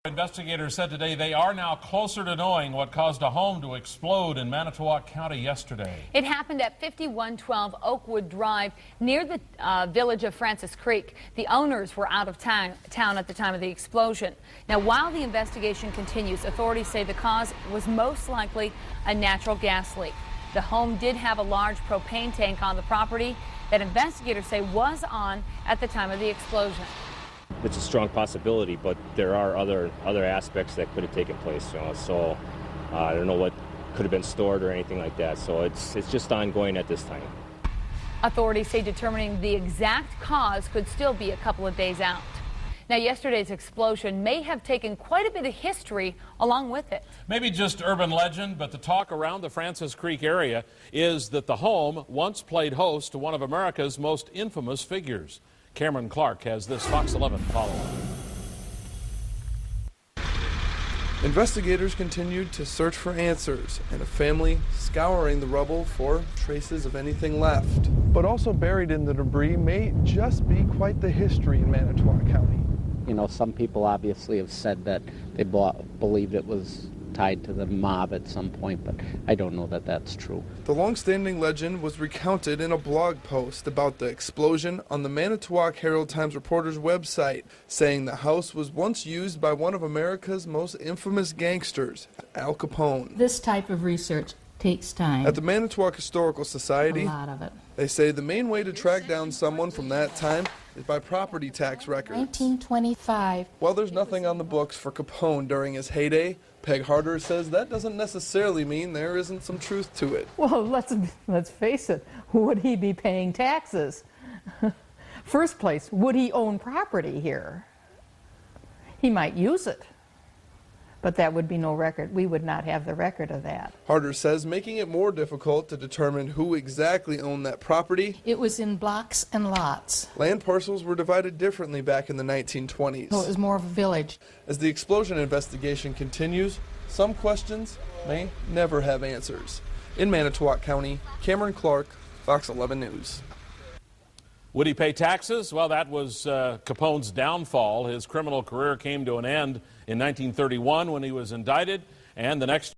Investigators said today they are now closer to knowing what caused a home to explode in Manitowoc County yesterday. It happened at 5112 Oakwood Drive near the village of Francis Creek. The owners were out of town at the time of the explosion. Now, while the investigation continues, authorities say the cause was most likely a natural gas leak. The home did have a large propane tank on the property that investigators say was on at the time of the explosion. It's a strong possibility, but there are other aspects that could have taken place. So I don't know what could have been stored or anything like that. So it's just ongoing at this time. Authorities say determining the exact cause could still be a couple of days out. Now, yesterday's explosion may have taken quite a bit of history along with it. Maybe just urban legend, but the talk around the Francis Creek area is that the home once played host to one of America's most infamous figures. Cameron Clark has this Fox 11 follow-up. Investigators continued to search for answers, and a family scouring the rubble for traces of anything left. But also buried in the debris may just be quite the history in Manitowoc County. You know, some people obviously have said that they believed it was tied to the mob at some point, but I don't know that that's true. The long-standing legend was recounted in a blog post about the explosion on the Manitowoc Herald-Times reporter's website, saying the house was once used by one of America's most infamous gangsters, Al Capone. This type of research takes time. At the Manitowoc Historical Society, a lot of it. They say the main way to track down someone from that time is by property tax records. 1925. While there's nothing on the books for Capone during his heyday, Peg Harder says that doesn't necessarily mean there isn't some truth to it. Well, let's face it. Would he be paying taxes? First place, would he own property here? He might use it, but that would be no record. We would not have the record of that. Harder says making it more difficult to determine who exactly owned that property. It was in blocks and lots. Land parcels were divided differently back in the 1920s. So it was more of a village. As the explosion investigation continues, some questions may never have answers. In Manitowoc County, Cameron Clark, Fox 11 News. Would he pay taxes? Well, that was Capone's downfall. His criminal career came to an end in 1931 when he was indicted, and the next